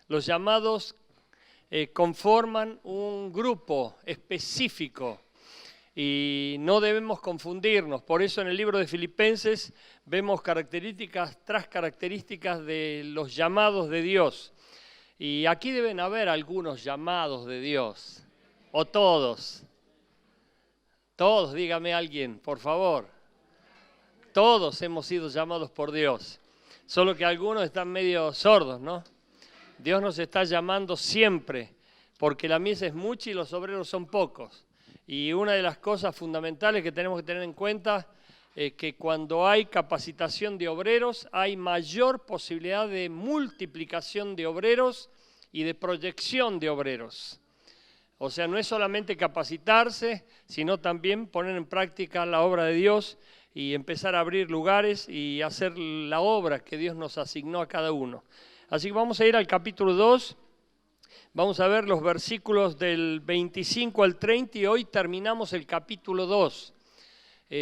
Los llamados conforman un grupo específico y no debemos confundirnos. Por eso en el libro de Filipenses vemos características tras características de los llamados de Dios. Y aquí deben haber algunos llamados de Dios, o todos. Todos, dígame alguien, por favor. Todos hemos sido llamados por Dios, solo que algunos están medio sordos, ¿no? Dios nos está llamando siempre, porque la mies es mucha y los obreros son pocos. Y una de las cosas fundamentales que tenemos que tener en cuenta es que cuando hay capacitación de obreros, hay mayor posibilidad de multiplicación de obreros y de proyección de obreros. O sea, no es solamente capacitarse, sino también poner en práctica la obra de Dios y empezar a abrir lugares y hacer la obra que Dios nos asignó a cada uno. Así que vamos a ir al capítulo 2, vamos a ver los versículos del 25 al 30 y hoy terminamos el capítulo 2.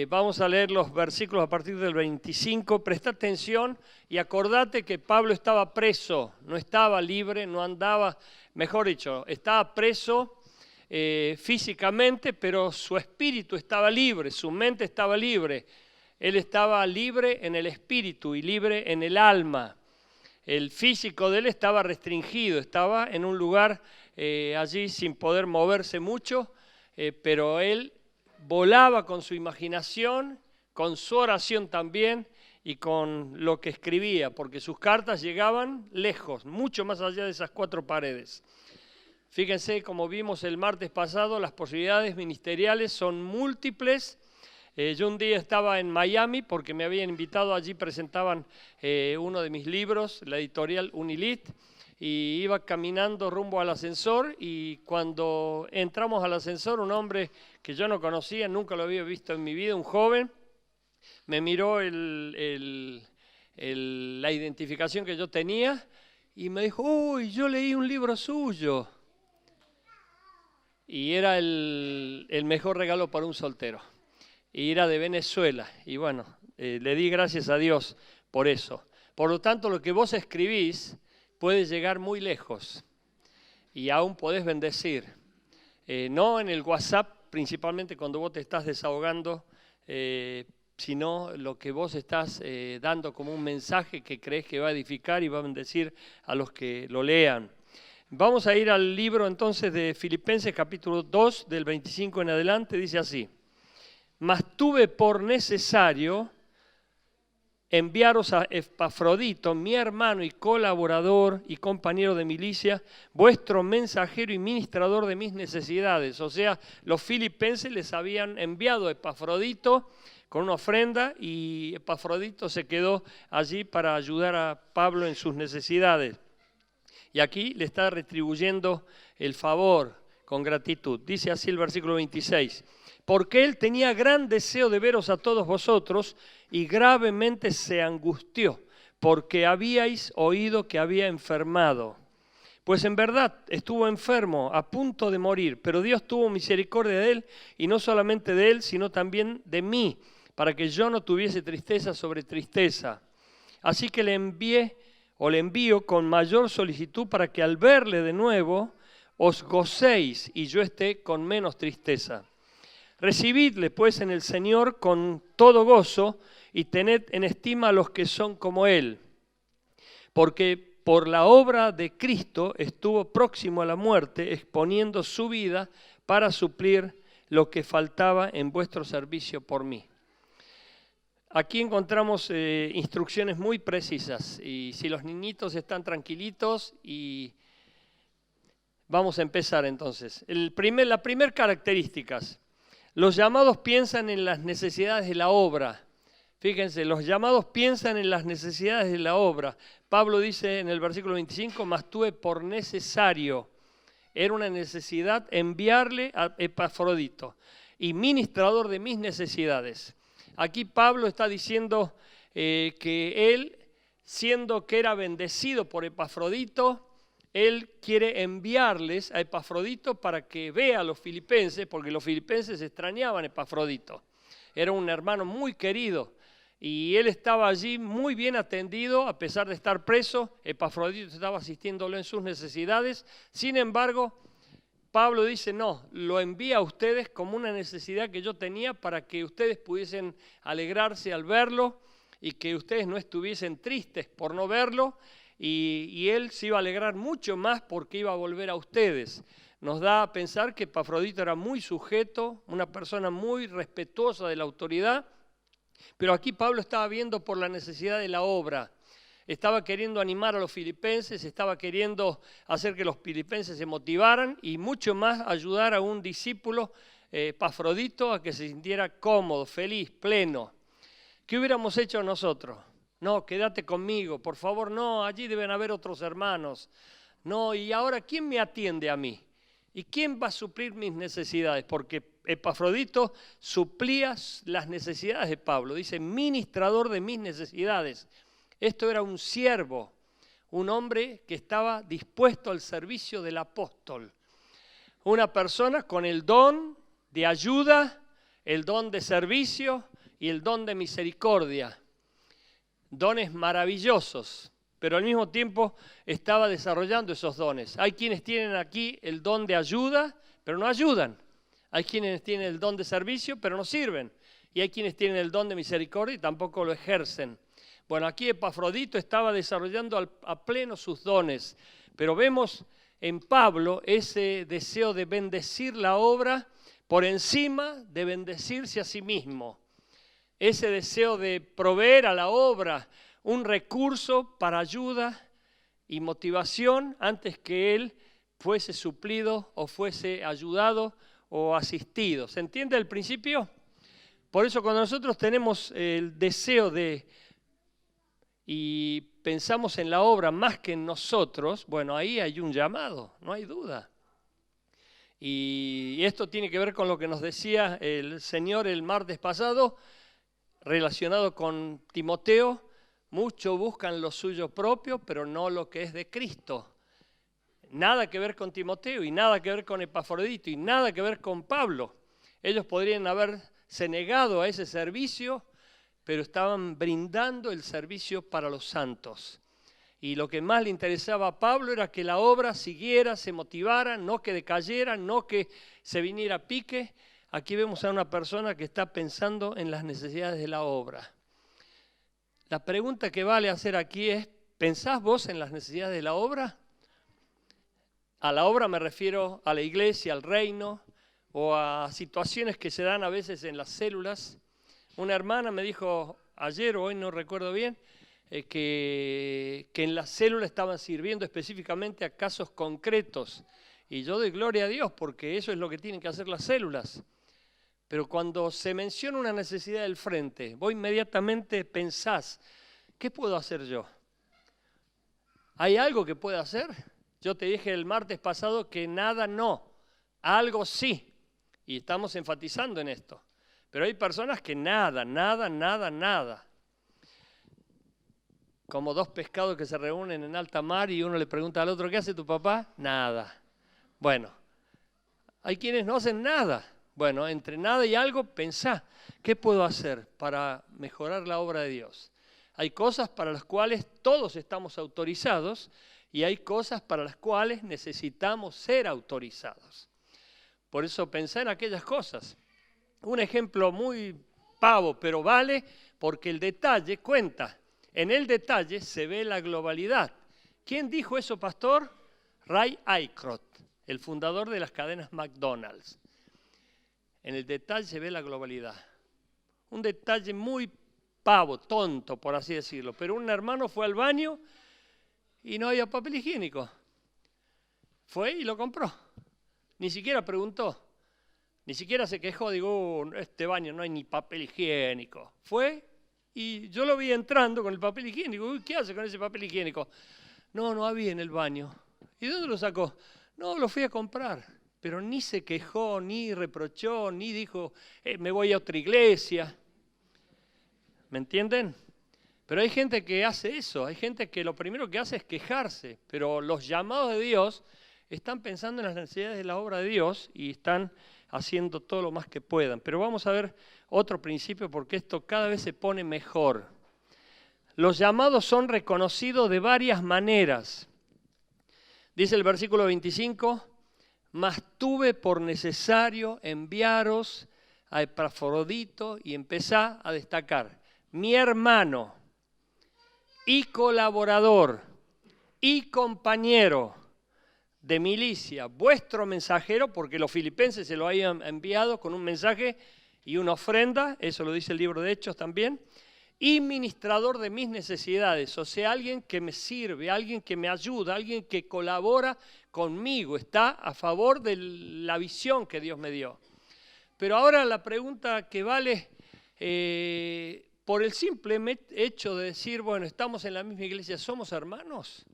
Vamos a leer los versículos a partir del 25, presta atención y acordate que Pablo estaba preso, no estaba libre, no andaba, mejor dicho, estaba preso físicamente, pero su espíritu estaba libre, su mente estaba libre. Él estaba libre en el espíritu y libre en el alma. El físico de él estaba restringido, estaba en un lugar allí sin poder moverse mucho, pero él volaba con su imaginación, con su oración también y con lo que escribía, porque sus cartas llegaban lejos, mucho más allá de esas cuatro paredes. Fíjense, como vimos el martes pasado, las posibilidades ministeriales son múltiples. Yo un día estaba en Miami porque me habían invitado, allí presentaban uno de mis libros, la editorial Unilit, y iba caminando rumbo al ascensor y cuando entramos al ascensor, un hombre que yo no conocía, nunca lo había visto en mi vida, un joven, me miró la identificación que yo tenía y me dijo, uy, yo leí un libro suyo. Y era el mejor regalo para un soltero. Y era de Venezuela. Y bueno, le di gracias a Dios por eso. Por lo tanto, lo que vos escribís puede llegar muy lejos. Y aún podés bendecir. No en el WhatsApp, principalmente cuando vos te estás desahogando, sino lo que vos estás dando como un mensaje que crees que va a edificar y va a bendecir a los que lo lean. Vamos a ir al libro entonces de Filipenses capítulo 2 del 25 en adelante, dice así. Mas tuve por necesario enviaros a Epafrodito, mi hermano y colaborador y compañero de milicia, vuestro mensajero y ministrador de mis necesidades. O sea, los filipenses les habían enviado a Epafrodito con una ofrenda y Epafrodito se quedó allí para ayudar a Pablo en sus necesidades. Y aquí le está retribuyendo el favor con gratitud. Dice así el versículo 26. Porque él tenía gran deseo de veros a todos vosotros y gravemente se angustió, porque habíais oído que había enfermado. Pues en verdad estuvo enfermo, a punto de morir, pero Dios tuvo misericordia de él, y no solamente de él, sino también de mí, para que yo no tuviese tristeza sobre tristeza. Así que le envío con mayor solicitud para que al verle de nuevo os gocéis y yo esté con menos tristeza. Recibidle pues en el Señor con todo gozo y tened en estima a los que son como Él, porque por la obra de Cristo estuvo próximo a la muerte, exponiendo su vida para suplir lo que faltaba en vuestro servicio por mí. Aquí encontramos instrucciones muy precisas y si los niñitos están tranquilitos y vamos a empezar entonces. La primera característica, los llamados piensan en las necesidades de la obra. Fíjense, los llamados piensan en las necesidades de la obra. Pablo dice en el versículo 25, mas tuve por necesario, era una necesidad enviarle a Epafrodito y ministrador de mis necesidades. Aquí Pablo está diciendo que él, siendo que era bendecido por Epafrodito, él quiere enviarles a Epafrodito para que vea a los filipenses, porque los filipenses extrañaban a Epafrodito. Era un hermano muy querido y él estaba allí muy bien atendido, a pesar de estar preso. Epafrodito estaba asistiéndolo en sus necesidades. Sin embargo, Pablo dice, no, lo envía a ustedes como una necesidad que yo tenía para que ustedes pudiesen alegrarse al verlo y que ustedes no estuviesen tristes por no verlo, y él se iba a alegrar mucho más porque iba a volver a ustedes. Nos da a pensar que Epafrodito era muy sujeto, una persona muy respetuosa de la autoridad, pero aquí Pablo estaba viendo por la necesidad de la obra. Estaba queriendo animar a los filipenses, estaba queriendo hacer que los filipenses se motivaran y mucho más ayudar a un discípulo, Epafrodito, a que se sintiera cómodo, feliz, pleno. ¿Qué hubiéramos hecho nosotros? No, quédate conmigo, por favor, no, allí deben haber otros hermanos. No, y ahora, ¿quién me atiende a mí? ¿Y quién va a suplir mis necesidades? Porque Epafrodito suplía las necesidades de Pablo. Dice, ministrador de mis necesidades. Esto era un siervo, un hombre que estaba dispuesto al servicio del apóstol. Una persona con el don de ayuda, el don de servicio y el don de misericordia. Dones maravillosos, pero al mismo tiempo estaba desarrollando esos dones. Hay quienes tienen aquí el don de ayuda, pero no ayudan. Hay quienes tienen el don de servicio, pero no sirven. Y hay quienes tienen el don de misericordia y tampoco lo ejercen. Bueno, aquí Epafrodito estaba desarrollando a pleno sus dones, pero vemos en Pablo ese deseo de bendecir la obra por encima de bendecirse a sí mismo. Ese deseo de proveer a la obra un recurso para ayuda y motivación antes que él fuese suplido o fuese ayudado o asistido. ¿Se entiende el principio? Por eso cuando nosotros tenemos el deseo de y pensamos en la obra más que en nosotros, bueno, ahí hay un llamado, no hay duda. Y esto tiene que ver con lo que nos decía el Señor el martes pasado, relacionado con Timoteo. Muchos buscan lo suyo propio, pero no lo que es de Cristo. Nada que ver con Timoteo y nada que ver con Epafrodito y nada que ver con Pablo. Ellos podrían haberse negado a ese servicio, pero estaban brindando el servicio para los santos. Y lo que más le interesaba a Pablo era que la obra siguiera, se motivara, no que decayera, no que se viniera a pique. Aquí vemos a una persona que está pensando en las necesidades de la obra. La pregunta que vale hacer aquí es, ¿pensás vos en las necesidades de la obra? A la obra me refiero a la iglesia, al reino, o a situaciones que se dan a veces en las células. Una hermana me dijo ayer o hoy, no recuerdo bien, que en la célula estaban sirviendo específicamente a casos concretos. Y yo doy gloria a Dios porque eso es lo que tienen que hacer las células. Pero cuando se menciona una necesidad del frente, vos inmediatamente pensás, ¿qué puedo hacer yo? ¿Hay algo que pueda hacer? Yo te dije el martes pasado que nada no, algo sí. Y estamos enfatizando en esto. Pero hay personas que nada. Como dos pescados que se reúnen en alta mar y uno le pregunta al otro, ¿qué hace tu papá? Nada. Bueno, hay quienes no hacen nada. Bueno, entre nada y algo, pensá, ¿qué puedo hacer para mejorar la obra de Dios? Hay cosas para las cuales todos estamos autorizados y hay cosas para las cuales necesitamos ser autorizados. Por eso pensá en aquellas cosas. Un ejemplo muy pavo, pero vale porque el detalle cuenta. En el detalle se ve la globalidad. ¿Quién dijo eso, pastor? Ray Aycroft, el fundador de las cadenas McDonald's. En el detalle se ve la globalidad. Un detalle muy pavo, tonto, por así decirlo. Pero un hermano fue al baño y no había papel higiénico. Fue y lo compró. Ni siquiera preguntó. Ni siquiera se quejó, digo, este baño no hay ni papel higiénico. Fue y yo lo vi entrando con el papel higiénico. Uy, ¿qué hace con ese papel higiénico? No había en el baño. ¿Y dónde lo sacó? No, lo fui a comprar. Pero ni se quejó, ni reprochó, ni dijo, me voy a otra iglesia. ¿Me entienden? Pero hay gente que hace eso. Hay gente que lo primero que hace es quejarse. Pero los llamados de Dios están pensando en las necesidades de la obra de Dios y están haciendo todo lo más que puedan. Pero vamos a ver otro principio porque esto cada vez se pone mejor. Los llamados son reconocidos de varias maneras. Dice el versículo 25, mas tuve por necesario enviaros a Epafrodito, y empezá a destacar, mi hermano y colaborador y compañero de milicia, vuestro mensajero, porque los filipenses se lo habían enviado con un mensaje y una ofrenda, eso lo dice el libro de Hechos también, y ministrador de mis necesidades, o sea, alguien que me sirve, alguien que me ayuda, alguien que colabora conmigo, está a favor de la visión que Dios me dio. Pero ahora la pregunta que vale, por el simple hecho de decir, bueno, estamos en la misma iglesia, ¿somos hermanos?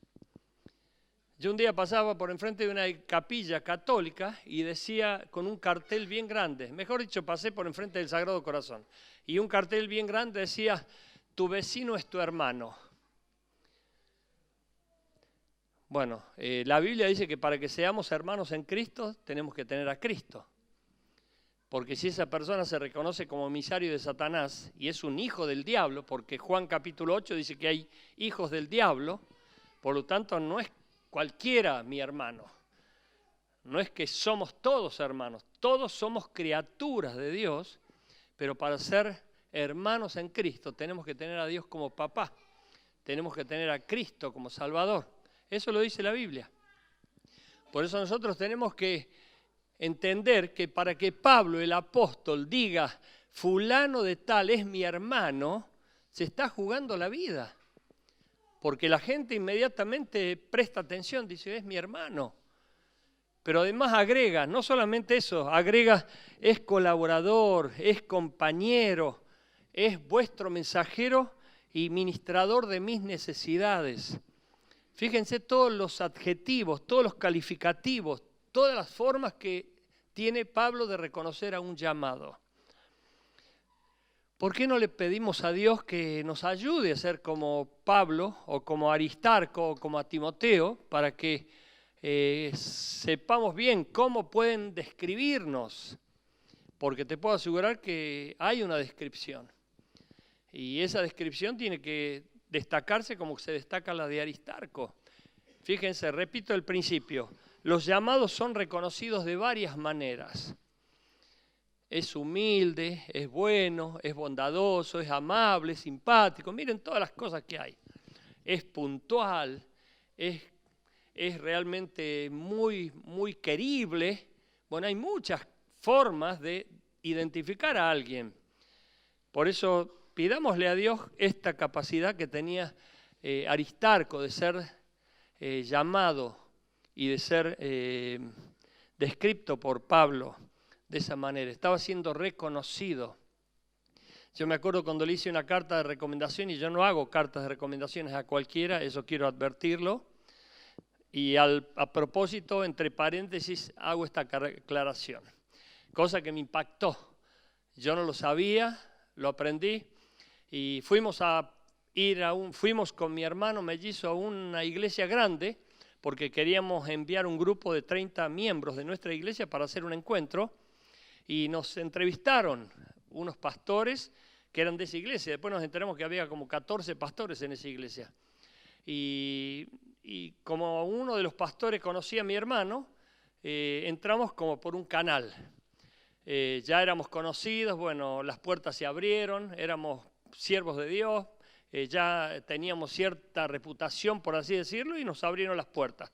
Yo un día pasaba por enfrente de una capilla católica y decía con un cartel bien grande, mejor dicho, pasé por enfrente del Sagrado Corazón, y un cartel bien grande decía, tu vecino es tu hermano. Bueno, la Biblia dice que para que seamos hermanos en Cristo tenemos que tener a Cristo. Porque si esa persona se reconoce como emisario de Satanás y es un hijo del diablo, porque Juan capítulo 8 dice que hay hijos del diablo, por lo tanto no es cualquiera mi hermano. No es que somos todos hermanos, todos somos criaturas de Dios, pero para ser hermanos en Cristo tenemos que tener a Dios como papá, tenemos que tener a Cristo como Salvador. Eso lo dice la Biblia. Por eso nosotros tenemos que entender que para que Pablo, el apóstol, diga fulano de tal es mi hermano, se está jugando la vida. Porque la gente inmediatamente presta atención, dice, es mi hermano. Pero además agrega, no solamente eso, agrega, es colaborador, es compañero, es vuestro mensajero y ministrador de mis necesidades. Fíjense todos los adjetivos, todos los calificativos, todas las formas que tiene Pablo de reconocer a un llamado. ¿Por qué no le pedimos a Dios que nos ayude a ser como Pablo o como Aristarco o como a Timoteo para que sepamos bien cómo pueden describirnos? Porque te puedo asegurar que hay una descripción y esa descripción tiene que destacarse como se destaca la de Aristarco. Fíjense, repito el principio, los llamados son reconocidos de varias maneras. Es humilde, es bueno, es bondadoso, es amable, es simpático. Miren todas las cosas que hay. Es puntual, es realmente muy, muy querible. Bueno, hay muchas formas de identificar a alguien. Por eso pidámosle a Dios esta capacidad que tenía Aristarco de ser llamado y de ser descrito por Pablo. De esa manera, estaba siendo reconocido. Yo me acuerdo cuando le hice una carta de recomendación, y yo no hago cartas de recomendaciones a cualquiera, eso quiero advertirlo, y a propósito, entre paréntesis, hago esta aclaración, cosa que me impactó. Yo no lo sabía, lo aprendí, y fuimos con mi hermano mellizo a una iglesia grande, porque queríamos enviar un grupo de 30 miembros de nuestra iglesia para hacer un encuentro, y nos entrevistaron unos pastores que eran de esa iglesia. Después nos enteramos que había como 14 pastores en esa iglesia. Y como uno de los pastores conocía a mi hermano, entramos como por un canal. Ya éramos conocidos, bueno, las puertas se abrieron, éramos siervos de Dios, ya teníamos cierta reputación, por así decirlo, y nos abrieron las puertas.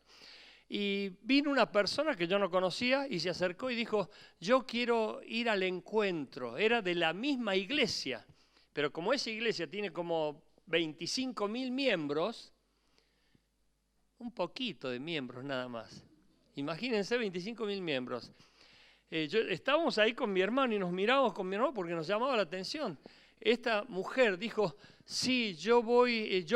Y vino una persona que yo no conocía y se acercó y dijo, yo quiero ir al encuentro. Era de la misma iglesia, pero como esa iglesia tiene como 25.000 miembros, un poquito de miembros nada más. Imagínense 25.000 miembros. Estábamos ahí con mi hermano y nos mirábamos con mi hermano porque nos llamaba la atención. Esta mujer dijo, sí, yo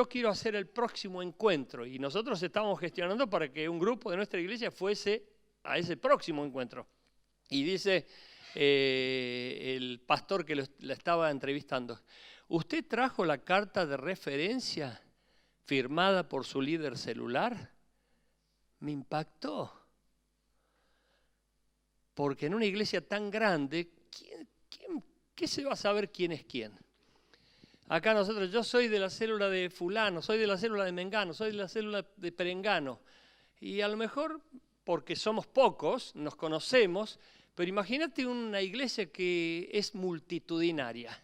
quiero hacer el próximo encuentro. Y nosotros estábamos gestionando para que un grupo de nuestra iglesia fuese a ese próximo encuentro. Y dice el pastor que la estaba entrevistando, ¿usted trajo la carta de referencia firmada por su líder celular? Me impactó. porque en una iglesia tan grande, ¿qué se va a saber quién es quién? Acá nosotros, yo soy de la célula de fulano, soy de la célula de mengano, soy de la célula de perengano. Y a lo mejor, porque somos pocos, nos conocemos, pero imagínate una iglesia que es multitudinaria.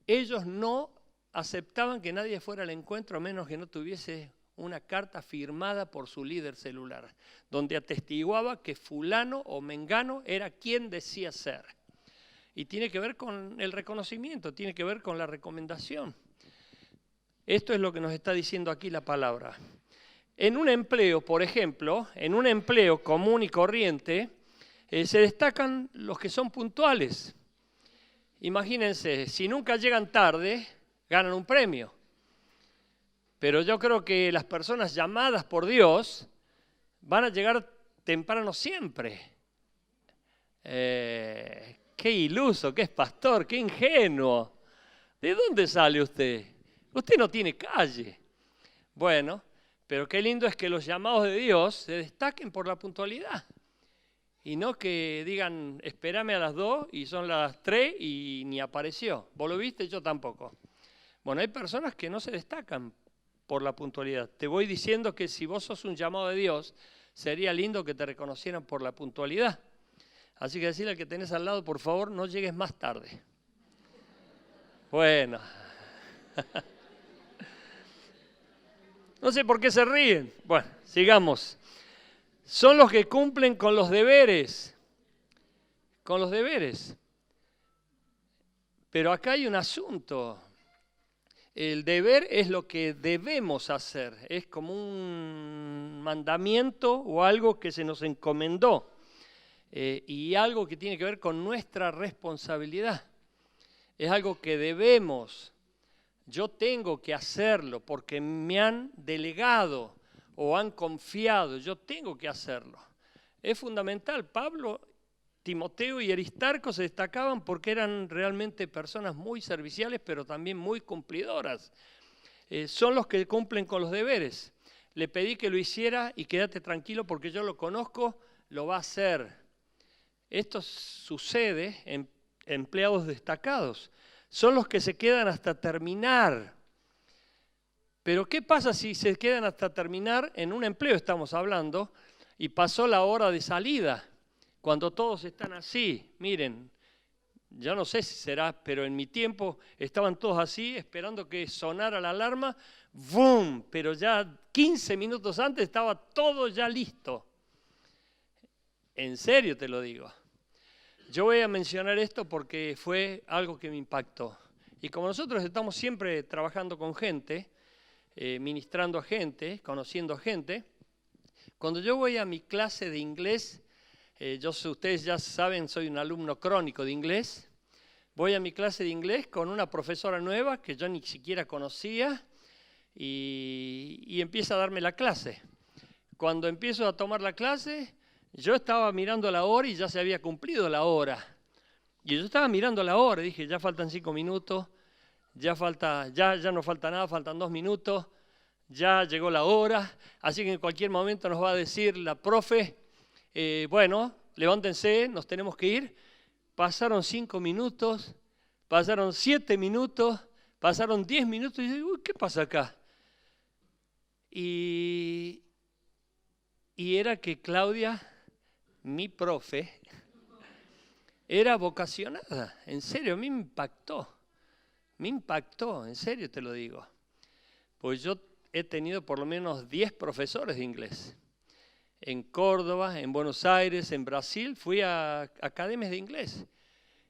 Ellos no aceptaban que nadie fuera al encuentro a menos que no tuviese una carta firmada por su líder celular, donde atestiguaba que fulano o mengano era quien decía ser. Y tiene que ver con el reconocimiento, tiene que ver con la recomendación. Esto es lo que nos está diciendo aquí la palabra. En un empleo, por ejemplo, en un empleo común y corriente, se destacan los que son puntuales. Imagínense, si nunca llegan tarde, ganan un premio. Pero yo creo que las personas llamadas por Dios van a llegar temprano siempre. Qué iluso, qué es pastor, qué ingenuo. ¿De dónde sale usted? Usted no tiene calle. Bueno, pero qué lindo es que los llamados de Dios se destaquen por la puntualidad. Y no que digan, espérame a las 2 y son las 3 y ni apareció. ¿Vos lo viste? Yo tampoco. Bueno, hay personas que no se destacan por la puntualidad. Te voy diciendo que si vos sos un llamado de Dios, sería lindo que te reconocieran por la puntualidad. Así que decirle al que tenés al lado, por favor, no llegues más tarde. Bueno. No sé por qué se ríen. Bueno, sigamos. Son los que cumplen con los deberes. Con los deberes. Pero acá hay un asunto. El deber es lo que debemos hacer. Es como un mandamiento o algo que se nos encomendó. Y algo que tiene que ver con nuestra responsabilidad. Es algo que debemos. Yo tengo que hacerlo porque me han delegado o han confiado. Yo tengo que hacerlo. Es fundamental. Pablo, Timoteo y Aristarco se destacaban porque eran realmente personas muy serviciales, pero también muy cumplidoras. Son los que cumplen con los deberes. Le pedí que lo hiciera y quédate tranquilo porque yo lo conozco, lo va a hacer. Esto sucede en empleados destacados. Son los que se quedan hasta terminar. Pero ¿qué pasa si se quedan hasta terminar? En un empleo estamos hablando y pasó la hora de salida. Cuando todos están así, miren, ya no sé si será, pero en mi tiempo estaban todos así esperando que sonara la alarma. ¡Bum! Pero ya 15 minutos antes estaba todo ya listo. En serio te lo digo. Yo voy a mencionar esto porque fue algo que me impactó. Y como nosotros estamos siempre trabajando con gente, ministrando a gente, conociendo a gente, cuando yo voy a mi clase de inglés, ustedes ya saben, soy un alumno crónico de inglés, voy a mi clase de inglés con una profesora nueva que yo ni siquiera conocía y empieza a darme la clase. Cuando empiezo a tomar la clase, yo estaba mirando la hora y ya se había cumplido la hora. Y yo estaba mirando la hora y dije, ya faltan 5 minutos, ya no falta nada, faltan 2 minutos, ya llegó la hora, así que en cualquier momento nos va a decir la profe, bueno, levántense, nos tenemos que ir. Pasaron 5 minutos, pasaron 7 minutos, pasaron 10 minutos y digo, uy, ¿qué pasa acá? Y era que Claudia, mi profe, era vocacionada. En serio, me impactó, en serio te lo digo. Pues yo he tenido por lo menos 10 profesores de inglés. En Córdoba, en Buenos Aires, en Brasil, fui a academias de inglés.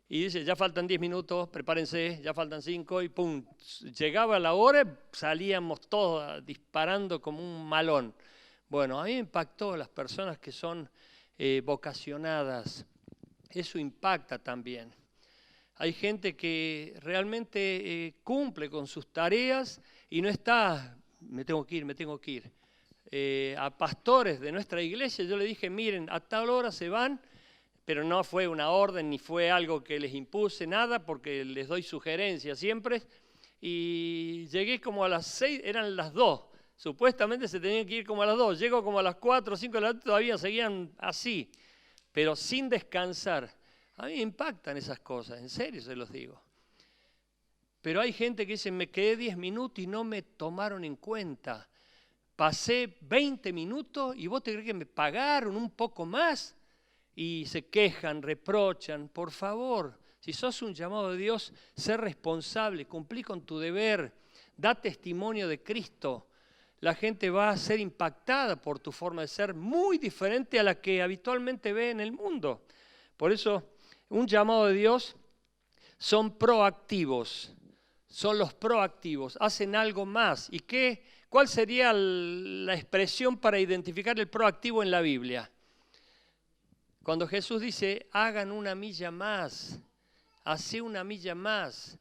Y dice, ya faltan 10 minutos, prepárense, ya faltan 5 y pum. Llegaba la hora, salíamos todos disparando como un malón. Bueno, a mí me impactó las personas que son vocacionadas. Eso impacta también. Hay gente que realmente cumple con sus tareas y no está, me tengo que ir. A pastores de nuestra iglesia yo le dije, miren, a tal hora se van, pero no fue una orden ni fue algo que les impuse, nada, porque les doy sugerencias siempre. Y llegué como a las 6, eran las 2. Supuestamente se tenían que ir como a las 2. Llego como a las 4 o 5 de la tarde, todavía seguían así. pero sin descansar. A mí me impactan esas cosas, en serio se los digo. Pero hay gente que dice, me quedé 10 minutos y no me tomaron en cuenta. Pasé 20 minutos y vos te crees que me pagaron un poco más. Y se quejan, reprochan. Por favor, si sos un llamado de Dios, sé responsable, cumplí con tu deber, da testimonio de Cristo. La gente va a ser impactada por tu forma de ser, muy diferente a la que habitualmente ve en el mundo. Por eso, un llamado de Dios son proactivos, son los proactivos, hacen algo más. ¿Y cuál sería la expresión para identificar el proactivo en la Biblia? Cuando Jesús dice, hagan una milla más, hacé una milla más,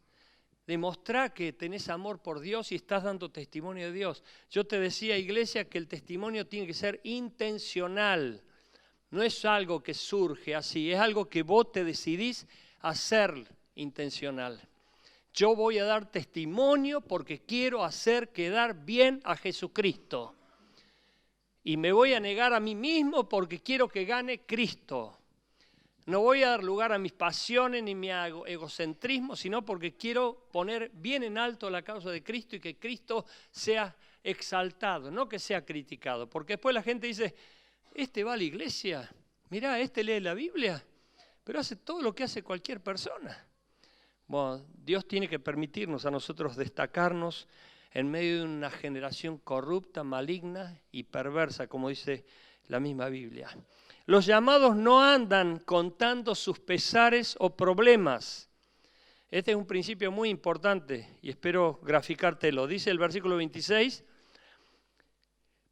demostrá que tenés amor por Dios y estás dando testimonio de Dios. Yo te decía, iglesia, que el testimonio tiene que ser intencional. No es algo que surge así, es algo que vos te decidís hacer intencional. Yo voy a dar testimonio porque quiero hacer quedar bien a Jesucristo. Y me voy a negar a mí mismo porque quiero que gane Cristo. No voy a dar lugar a mis pasiones ni mi egocentrismo, sino porque quiero poner bien en alto la causa de Cristo y que Cristo sea exaltado, no que sea criticado. Porque después la gente dice, este va a la iglesia, mirá, este lee la Biblia, pero hace todo lo que hace cualquier persona. Bueno, Dios tiene que permitirnos a nosotros destacarnos en medio de una generación corrupta, maligna y perversa, como dice la misma Biblia. Los llamados no andan contando sus pesares o problemas. Este es un principio muy importante y espero graficártelo. Dice el versículo 26,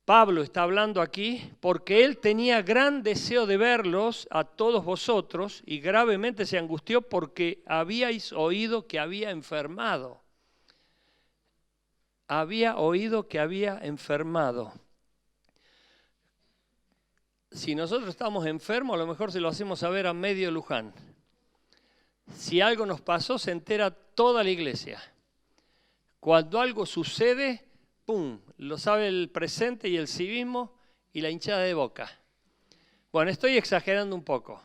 Pablo está hablando aquí, porque él tenía gran deseo de verlos a todos vosotros y gravemente se angustió porque habíais oído que había enfermado. Había oído que había enfermado. Si nosotros estamos enfermos, a lo mejor se lo hacemos saber a medio Luján. Si algo nos pasó, se entera toda la iglesia. Cuando algo sucede, ¡pum!, lo sabe el presente y el civismo y la hinchada de boca. Bueno, estoy exagerando un poco.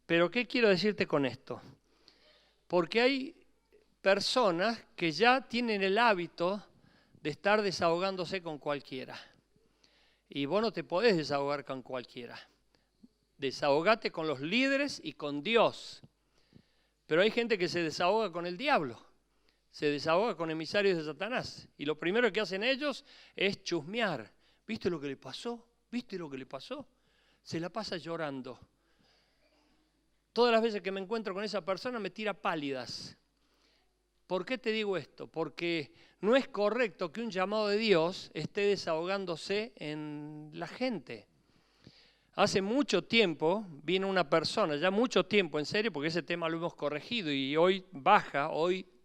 Pero ¿qué quiero decirte con esto? Porque hay personas que ya tienen el hábito de estar desahogándose con cualquiera. Y vos no te podés desahogar con cualquiera. Desahogate con los líderes y con Dios. Pero hay gente que se desahoga con el diablo. Se desahoga con emisarios de Satanás. Y lo primero que hacen ellos es chusmear. ¿Viste lo que le pasó? ¿Viste lo que le pasó? Se la pasa llorando. Todas las veces que me encuentro con esa persona me tira pálidas. ¿Por qué te digo esto? Porque no es correcto que un llamado de Dios esté desahogándose en la gente. Hace mucho tiempo vino una persona, ya mucho tiempo en serio, porque ese tema lo hemos corregido y hoy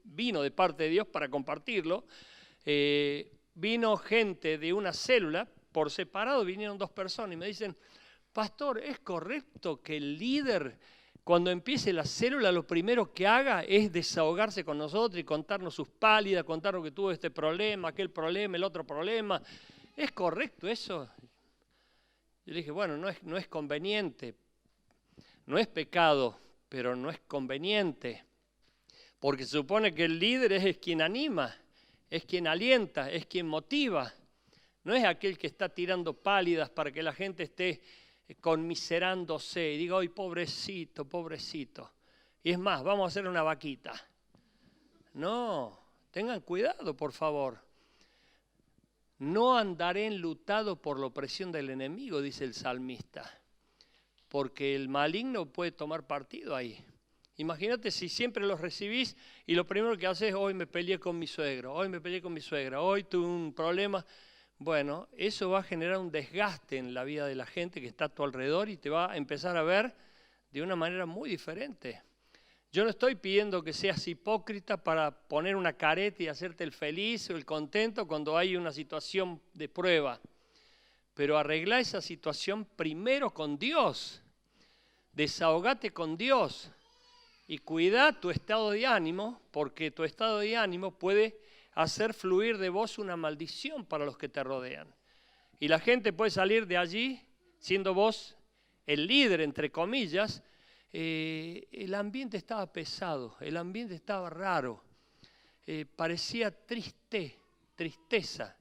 vino de parte de Dios para compartirlo. Vino gente de una célula, por separado vinieron 2 personas y me dicen, pastor, ¿es correcto que el líder, cuando empiece la célula, lo primero que haga es desahogarse con nosotros y contarnos sus pálidas, contarnos que tuvo este problema, aquel problema, el otro problema? ¿Es correcto eso? Yo le dije, bueno, no es conveniente, no es pecado, pero no es conveniente, porque se supone que el líder es quien anima, es quien alienta, es quien motiva, no es aquel que está tirando pálidas para que la gente esté conmiserándose y diga, ¡ay, pobrecito, pobrecito! Y es más, vamos a hacer una vaquita. No, tengan cuidado, por favor. No andaré enlutado por la opresión del enemigo, dice el salmista, porque el maligno puede tomar partido ahí. Imagínate si siempre los recibís y lo primero que haces es, hoy me peleé con mi suegro, hoy me peleé con mi suegra, hoy tuve un problema. Bueno, eso va a generar un desgaste en la vida de la gente que está a tu alrededor y te va a empezar a ver de una manera muy diferente. Yo no estoy pidiendo que seas hipócrita para poner una careta y hacerte el feliz o el contento cuando hay una situación de prueba. Pero arregla esa situación primero con Dios. Desahogate con Dios y cuida tu estado de ánimo, porque tu estado de ánimo puede hacer fluir de vos una maldición para los que te rodean. Y la gente puede salir de allí siendo vos el líder, entre comillas, el ambiente estaba pesado, el ambiente estaba raro, parecía tristeza.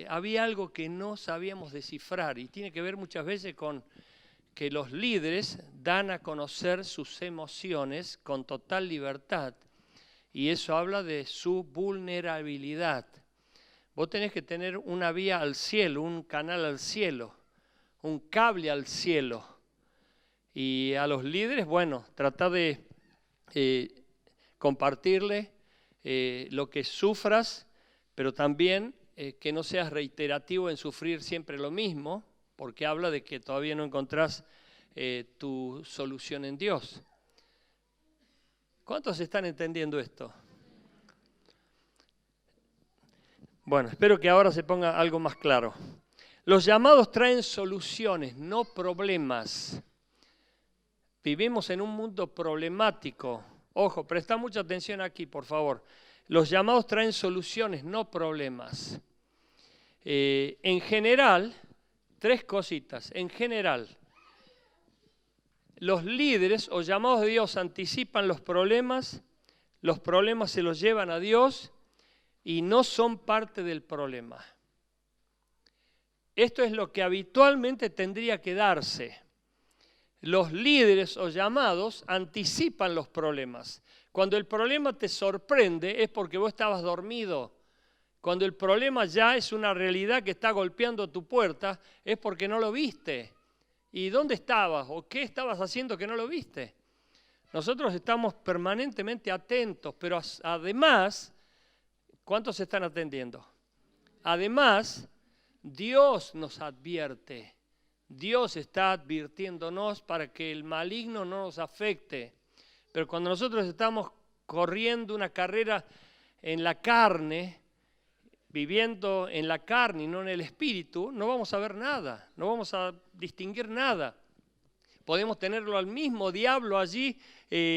Había algo que no sabíamos descifrar y tiene que ver muchas veces con que los líderes dan a conocer sus emociones con total libertad y eso habla de su vulnerabilidad. Vos tenés que tener una vía al cielo, un canal al cielo, un cable al cielo. Y a los líderes, bueno, trata de compartirle lo que sufras, pero también que no seas reiterativo en sufrir siempre lo mismo, porque habla de que todavía no encontrás tu solución en Dios. ¿Cuántos están entendiendo esto? Bueno, espero que ahora se ponga algo más claro. Los llamados traen soluciones, no problemas. Vivimos en un mundo problemático. Ojo, presta mucha atención aquí, por favor. Los llamados traen soluciones, no problemas. En general, tres cositas. En general, los líderes o llamados de Dios anticipan los problemas se los llevan a Dios y no son parte del problema. Esto es lo que habitualmente tendría que darse. Los líderes o llamados anticipan los problemas. Cuando el problema te sorprende es porque vos estabas dormido. Cuando el problema ya es una realidad que está golpeando tu puerta es porque no lo viste. ¿Y dónde estabas o qué estabas haciendo que no lo viste? Nosotros estamos permanentemente atentos, pero además, ¿cuántos se están atendiendo? Además, Dios nos advierte. Dios está advirtiéndonos para que el maligno no nos afecte. Pero cuando nosotros estamos corriendo una carrera en la carne, viviendo en la carne y no en el espíritu, no vamos a ver nada, no vamos a distinguir nada. Podemos tenerlo al mismo diablo allí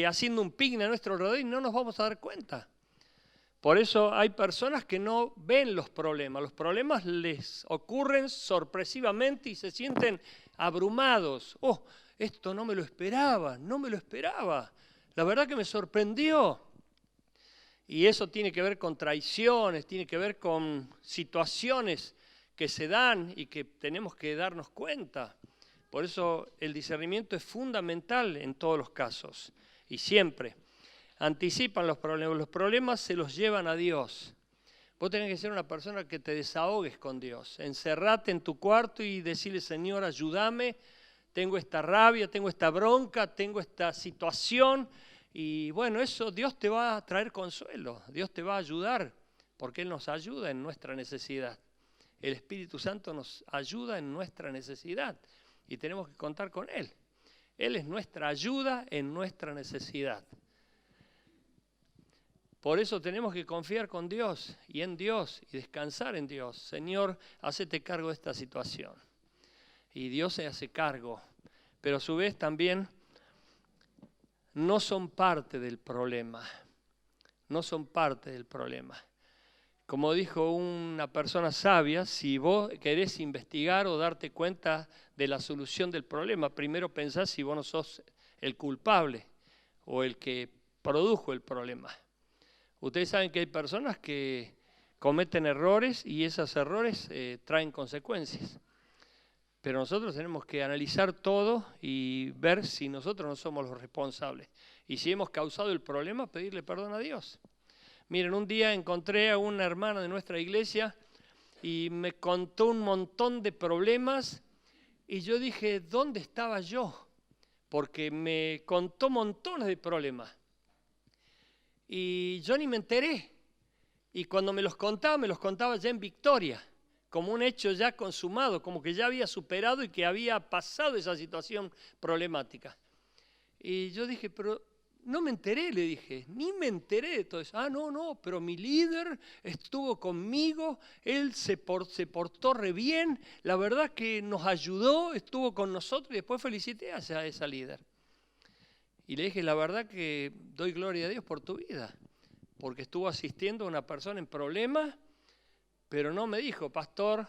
haciendo un picnic a nuestro alrededor y no nos vamos a dar cuenta. Por eso hay personas que no ven los problemas les ocurren sorpresivamente y se sienten abrumados. Oh, esto no me lo esperaba, la verdad que me sorprendió. Y eso tiene que ver con traiciones, tiene que ver con situaciones que se dan y que tenemos que darnos cuenta. Por eso el discernimiento es fundamental en todos los casos y siempre. Anticipan los problemas se los llevan a Dios. Vos tenés que ser una persona que te desahogues con Dios. Encerrate en tu cuarto y decirle, Señor, ayúdame, tengo esta rabia, tengo esta bronca, tengo esta situación. Y bueno, eso Dios te va a traer consuelo, Dios te va a ayudar, porque Él nos ayuda en nuestra necesidad. El Espíritu Santo nos ayuda en nuestra necesidad y tenemos que contar con Él. Él es nuestra ayuda en nuestra necesidad. Por eso tenemos que confiar con Dios y en Dios y descansar en Dios. Señor, hacete cargo de esta situación. Y Dios se hace cargo, pero a su vez también no son parte del problema. No son parte del problema. Como dijo una persona sabia, si vos querés investigar o darte cuenta de la solución del problema, primero pensá si vos no sos el culpable o el que produjo el problema. Ustedes saben que hay personas que cometen errores y esos errores traen consecuencias. Pero nosotros tenemos que analizar todo y ver si nosotros no somos los responsables. Y si hemos causado el problema, pedirle perdón a Dios. Miren, un día encontré a una hermana de nuestra iglesia y me contó un montón de problemas y yo dije, ¿dónde estaba yo? Porque me contó montones de problemas. Y yo ni me enteré. Y cuando me los contaba ya en victoria, como un hecho ya consumado, como que ya había superado y que había pasado esa situación problemática. Y yo dije, pero no me enteré, le dije, ni me enteré de todo eso. Ah, no, pero mi líder estuvo conmigo, él se portó re bien, la verdad que nos ayudó, estuvo con nosotros y después felicité a esa líder. Y le dije, la verdad que doy gloria a Dios por tu vida, porque estuvo asistiendo a una persona en problemas, pero no me dijo, pastor,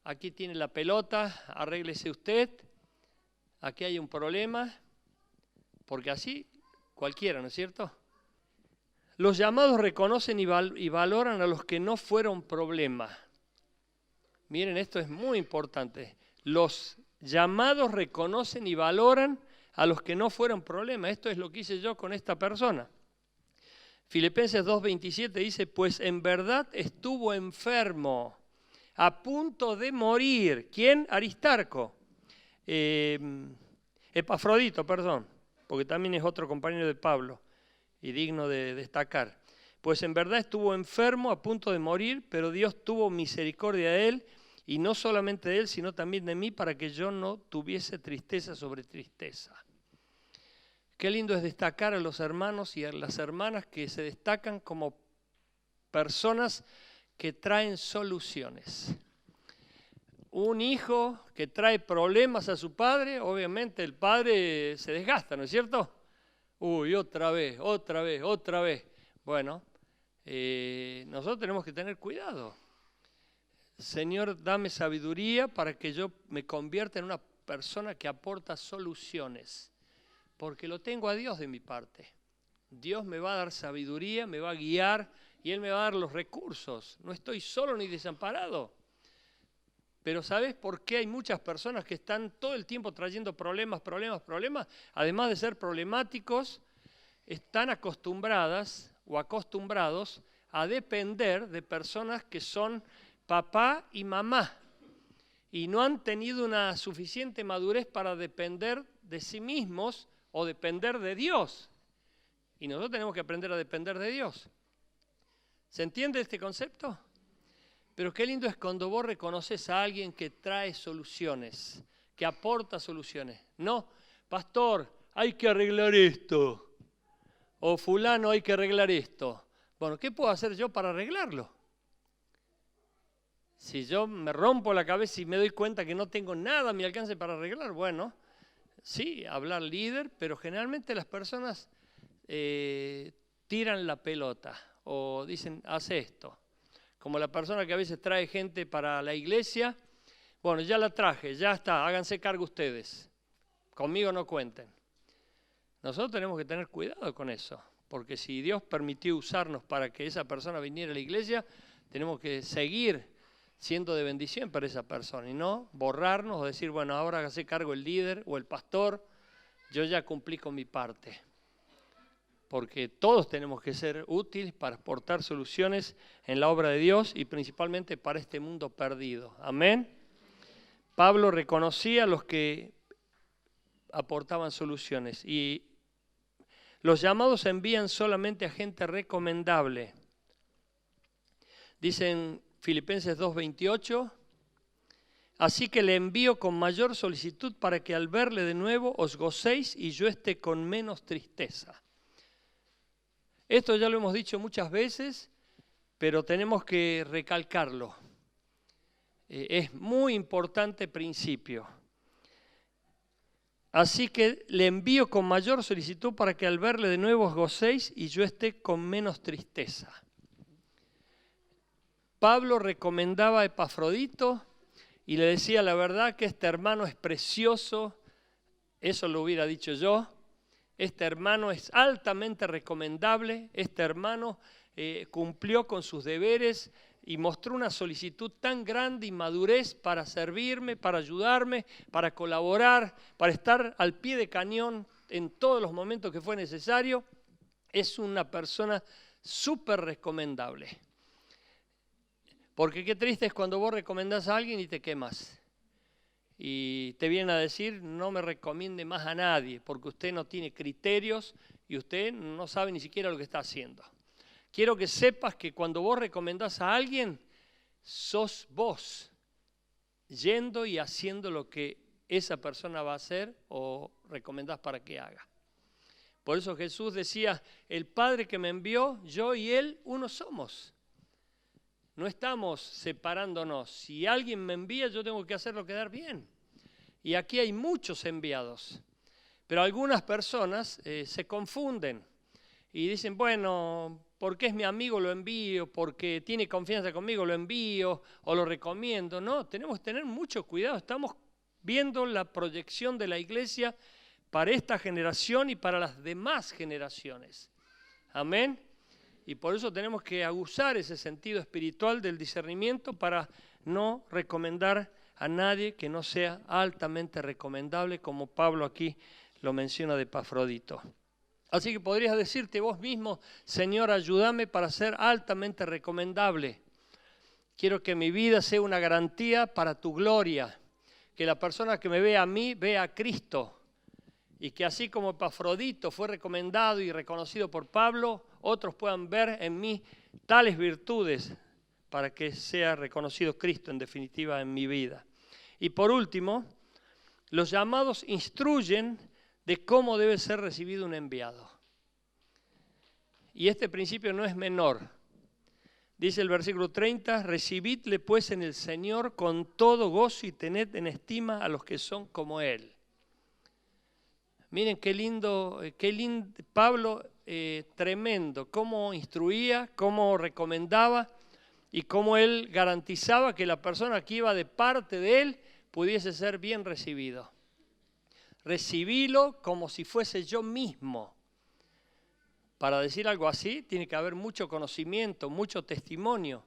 aquí tiene la pelota, arréglese usted, aquí hay un problema, porque así cualquiera, ¿no es cierto? Los llamados reconocen y valoran a los que no fueron problema. Miren, esto es muy importante. Los llamados reconocen y valoran a los que no fueron problema. Esto es lo que hice yo con esta persona. Filipenses 2:27 dice, pues en verdad estuvo enfermo, a punto de morir. ¿Quién? Aristarco. Epafrodito, perdón, porque también es otro compañero de Pablo y digno de destacar. Pues en verdad estuvo enfermo, a punto de morir, pero Dios tuvo misericordia de él, y no solamente de él, sino también de mí, para que yo no tuviese tristeza sobre tristeza. Qué lindo es destacar a los hermanos y a las hermanas que se destacan como personas que traen soluciones. Un hijo que trae problemas a su padre, obviamente el padre se desgasta, ¿no es cierto? Uy, otra vez. Bueno, nosotros tenemos que tener cuidado. Señor, dame sabiduría para que yo me convierta en una persona que aporta soluciones, porque lo tengo a Dios de mi parte. Dios me va a dar sabiduría, me va a guiar y Él me va a dar los recursos. No estoy solo ni desamparado. Pero ¿sabes por qué hay muchas personas que están todo el tiempo trayendo problemas? Además de ser problemáticos, están acostumbradas o acostumbrados a depender de personas que son papá y mamá y no han tenido una suficiente madurez para depender de sí mismos o depender de Dios. Y nosotros tenemos que aprender a depender de Dios. ¿Se entiende este concepto? Pero qué lindo es cuando vos reconoces a alguien que trae soluciones, que aporta soluciones. No, pastor, hay que arreglar esto. O fulano, hay que arreglar esto. Bueno, ¿qué puedo hacer yo para arreglarlo? Si yo me rompo la cabeza y me doy cuenta que no tengo nada a mi alcance para arreglar, bueno, sí, hablar líder, pero generalmente las personas tiran la pelota o dicen, haz esto. Como la persona que a veces trae gente para la iglesia, bueno, ya la traje, ya está, háganse cargo ustedes, conmigo no cuenten. Nosotros tenemos que tener cuidado con eso, porque si Dios permitió usarnos para que esa persona viniera a la iglesia, tenemos que seguir siendo de bendición para esa persona y no borrarnos o decir, bueno, ahora hágase cargo el líder o el pastor, yo ya cumplí con mi parte. Porque todos tenemos que ser útiles para aportar soluciones en la obra de Dios y principalmente para este mundo perdido. Amén. Pablo reconocía a los que aportaban soluciones y los llamados envían solamente a gente recomendable. Dice en Filipenses 2:28, así que le envío con mayor solicitud para que al verle de nuevo os gocéis y yo esté con menos tristeza. Esto ya lo hemos dicho muchas veces, pero tenemos que recalcarlo. Es muy importante principio. Así que le envío con mayor solicitud para que al verle de nuevo os gocéis y yo esté con menos tristeza. Pablo recomendaba a Epafrodito y le decía la verdad que este hermano es precioso, eso lo hubiera dicho yo. Este hermano es altamente recomendable, este hermano cumplió con sus deberes y mostró una solicitud tan grande y madurez para servirme, para ayudarme, para colaborar, para estar al pie de cañón en todos los momentos que fue necesario. Es una persona súper recomendable. Porque qué triste es cuando vos recomendás a alguien y te quemas. Y te vienen a decir, no me recomiende más a nadie, porque usted no tiene criterios y usted no sabe ni siquiera lo que está haciendo. Quiero que sepas que cuando vos recomendás a alguien, sos vos, yendo y haciendo lo que esa persona va a hacer o recomendás para que haga. Por eso Jesús decía, el Padre que me envió, yo y Él, uno somos. No estamos separándonos. Si alguien me envía, yo tengo que hacerlo quedar bien. Y aquí hay muchos enviados. Pero algunas personas se confunden y dicen, bueno, porque es mi amigo lo envío, porque tiene confianza conmigo lo envío o lo recomiendo. No, tenemos que tener mucho cuidado. Estamos viendo la proyección de la iglesia para esta generación y para las demás generaciones. Amén. Y por eso tenemos que aguzar ese sentido espiritual del discernimiento para no recomendar a nadie que no sea altamente recomendable, como Pablo aquí lo menciona de Epafrodito. Así que podrías decirte vos mismo: Señor, ayúdame para ser altamente recomendable. Quiero que mi vida sea una garantía para tu gloria, que la persona que me vea a mí vea a Cristo, y que así como Epafrodito fue recomendado y reconocido por Pablo, otros puedan ver en mí tales virtudes para que sea reconocido Cristo en definitiva en mi vida. Y por último, los llamados instruyen de cómo debe ser recibido un enviado. Y este principio no es menor. Dice el versículo 30, recibidle pues en el Señor con todo gozo y tened en estima a los que son como Él. Miren qué lindo Pablo, tremendo, cómo instruía, cómo recomendaba y cómo él garantizaba que la persona que iba de parte de él pudiese ser bien recibido. Recibílo como si fuese yo mismo. Para decir algo así tiene que haber mucho conocimiento, mucho testimonio.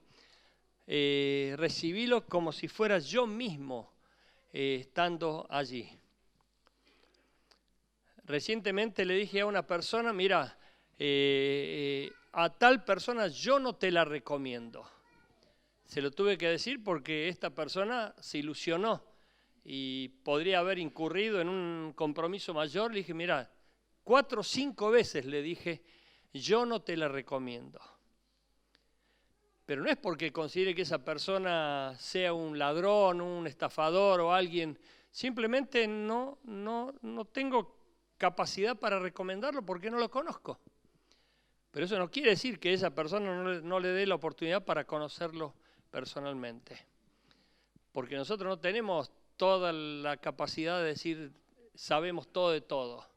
Recibílo como si fuera yo mismo estando allí. Recientemente le dije a una persona: mira, a tal persona yo no te la recomiendo. Se lo tuve que decir porque esta persona se ilusionó y podría haber incurrido en un compromiso mayor. Le dije: mira, 4 o 5 veces le dije, yo no te la recomiendo. Pero no es porque considere que esa persona sea un ladrón, un estafador o alguien. Simplemente no tengo capacidad para recomendarlo porque no lo conozco. Pero eso no quiere decir que esa persona no le dé la oportunidad para conocerlo personalmente. Porque nosotros no tenemos toda la capacidad de decir sabemos todo de todo.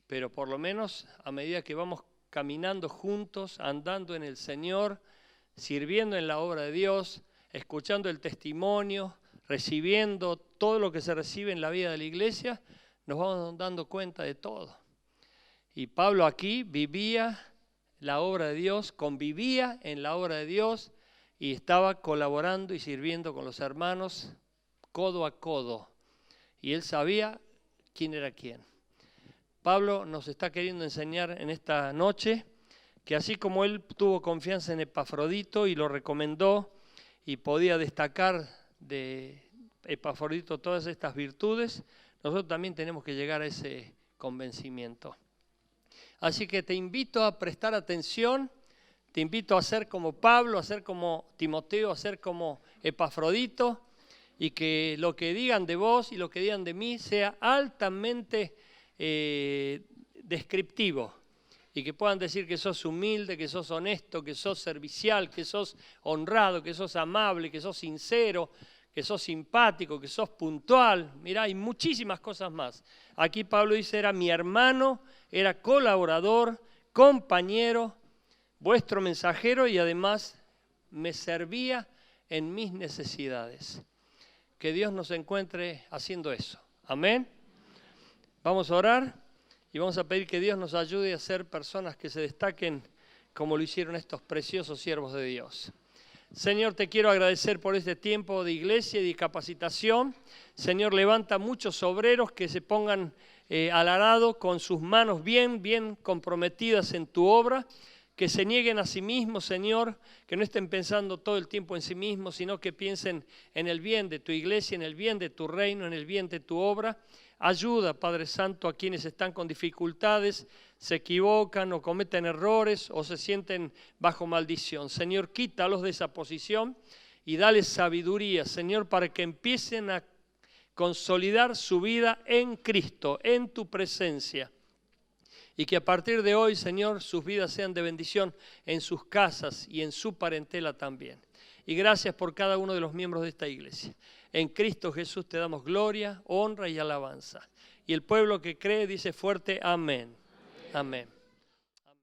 Pero por lo menos a medida que vamos caminando juntos, andando en el Señor, sirviendo en la obra de Dios, escuchando el testimonio, recibiendo todo lo que se recibe en la vida de la iglesia, nos vamos dando cuenta de todo. Y Pablo aquí vivía la obra de Dios, convivía en la obra de Dios y estaba colaborando y sirviendo con los hermanos codo a codo. Y él sabía quién era quién. Pablo nos está queriendo enseñar en esta noche que así como él tuvo confianza en Epafrodito y lo recomendó y podía destacar de Epafrodito todas estas virtudes, nosotros también tenemos que llegar a ese convencimiento. Así que te invito a prestar atención, te invito a ser como Pablo, a ser como Timoteo, a ser como Epafrodito, y que lo que digan de vos y lo que digan de mí sea altamente descriptivo, y que puedan decir que sos humilde, que sos honesto, que sos servicial, que sos honrado, que sos amable, que sos sincero, que sos simpático, que sos puntual. Mirá, hay muchísimas cosas más. Aquí Pablo dice, era mi hermano, era colaborador, compañero, vuestro mensajero y además me servía en mis necesidades. Que Dios nos encuentre haciendo eso. Amén. Vamos a orar y vamos a pedir que Dios nos ayude a ser personas que se destaquen como lo hicieron estos preciosos siervos de Dios. Señor, te quiero agradecer por este tiempo de iglesia y de capacitación. Señor, levanta muchos obreros que se pongan al arado con sus manos bien comprometidas en tu obra, que se nieguen a sí mismos, Señor, que no estén pensando todo el tiempo en sí mismos, sino que piensen en el bien de tu iglesia, en el bien de tu reino, en el bien de tu obra. Ayuda, Padre Santo, a quienes están con dificultades, se equivocan o cometen errores o se sienten bajo maldición. Señor, quítalos de esa posición y dales sabiduría, Señor, para que empiecen a consolidar su vida en Cristo, en tu presencia. Y que a partir de hoy, Señor, sus vidas sean de bendición en sus casas y en su parentela también. Y gracias por cada uno de los miembros de esta iglesia. En Cristo Jesús te damos gloria, honra y alabanza. Y el pueblo que cree dice fuerte amén. Amén.